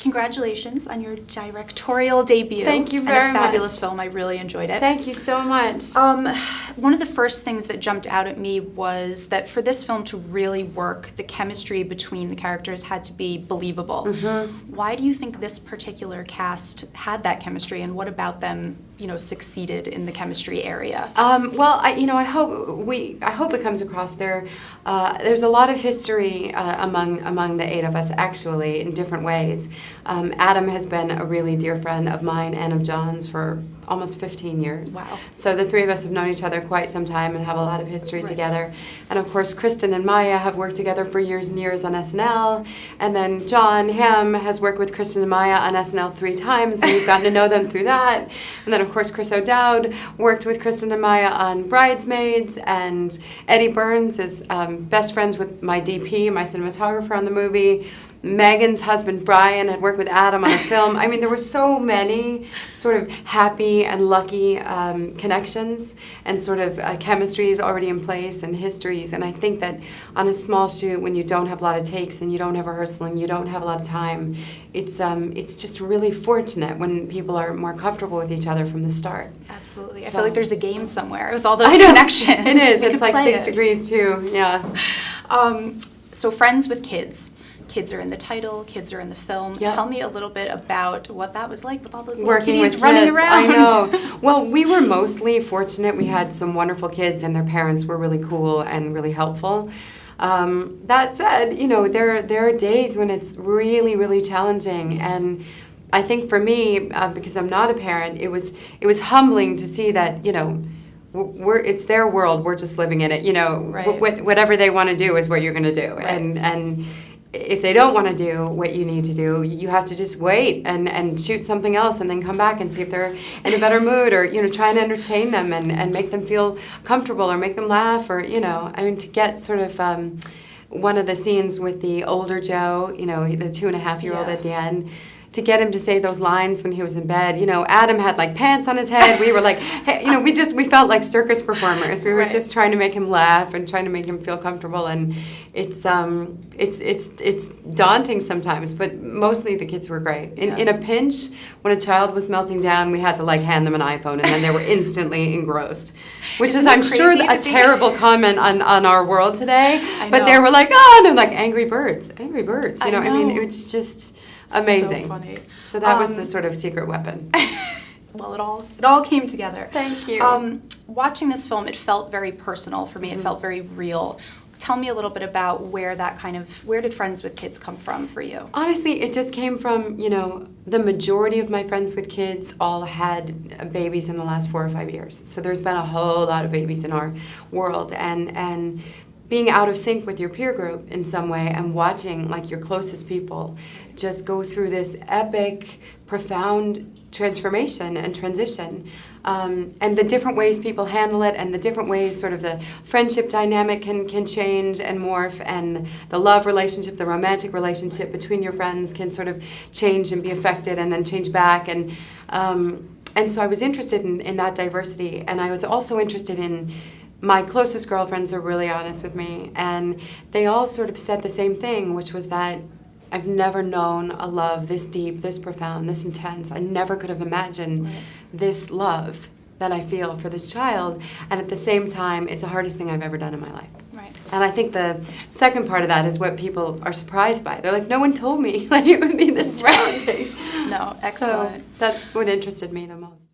congratulations on your directorial debut. Thank you very and a fabulous much. film. I really enjoyed it. Thank you so much. One of the first things that jumped out at me was that for this film to really work, the chemistry between the characters had to be believable. Mm-hmm. Why do you think this particular cast had that chemistry, and what about them, succeeded in the chemistry area? Well, I hope it comes across there. There's a lot of history among the eight of us, actually, in different ways. Adam has been a really dear friend of mine and of John's for almost 15 years. Wow. So the three of us have known each other quite some time and have a lot of history together. And of course, Kristen and Maya have worked together for years and years on SNL. And then John, has worked with Kristen and Maya on SNL 3 times, and we've gotten to know them through that. And then, of course, Chris O'Dowd worked with Kristen and Maya on Bridesmaids, and Eddie Burns is best friends with my DP, my cinematographer on the movie. Megan's husband, Brian, had worked with Adam on a film. I mean, there were so many sort of happy and lucky connections and sort of chemistries already in place and histories. And I think that on a small shoot, when you don't have a lot of takes and you don't have rehearsal and you don't have a lot of time, it's just really fortunate when people are more comfortable with each other from the start. Absolutely. So, I feel like there's a game somewhere with all those connections. It is. We It's could like play 6 it. degrees, too. Yeah. So friends with kids. Kids are in the title, kids are in the film. Yep. Tell me a little bit about what that was like with all those little Working kitties with running kids. around. I know. Well, we were mostly fortunate. We had some wonderful kids, and their parents were really cool and really helpful. That said, there are days when it's really, really challenging, and I think for me, because I'm not a parent, it was humbling to see that it's their world. We're just living in it. Right. Whatever they want to do is what you're going to do, Right. and if they don't want to do what you need to do, you have to just wait and shoot something else and then come back and see if they're in a better mood, or try and entertain them and make them feel comfortable or make them laugh, or to get sort of one of the scenes with the older Joe, the 2.5-year-old Yeah. at the end, to get him to say those lines when he was in bed. Adam had like pants on his head. We were like, hey, we felt like circus performers. We were Right. just trying to make him laugh and trying to make him feel comfortable. And it's daunting sometimes, but mostly the kids were great. In a pinch, when a child was melting down, we had to like hand them an iPhone, and then they were instantly engrossed. Which Isn't is, I'm it sure, crazy a that they- terrible comment on our world today. I But know. they were like, oh, and they're like Angry Birds. Angry Birds. I I mean, know. it was just amazing. So funny. So that was the sort of secret weapon. Well, it all came together. Thank you. Watching this film, it felt very personal for me. It felt very real. Tell me a little bit about where did Friends with Kids come from for you? Honestly, it just came from, the majority of my friends with kids all had babies in the last 4 or 5 years. So there's been a whole lot of babies in our world. And being out of sync with your peer group in some way and watching like your closest people just go through this epic, profound transformation and transition, and the different ways people handle it, and the different ways sort of the friendship dynamic can change and morph, and the love relationship, the romantic relationship between your friends can sort of change and be affected and then change back. And so I was interested in that diversity, and I was also interested in my closest girlfriends are really honest with me, and they all sort of said the same thing, which was that I've never known a love this deep, this profound, this intense. I never could have imagined this love that I feel for this child, and at the same time, it's the hardest thing I've ever done in my life. Right. And I think the second part of that is what people are surprised by. They're like, no one told me like it would be this challenging. No, excellent. So that's what interested me the most.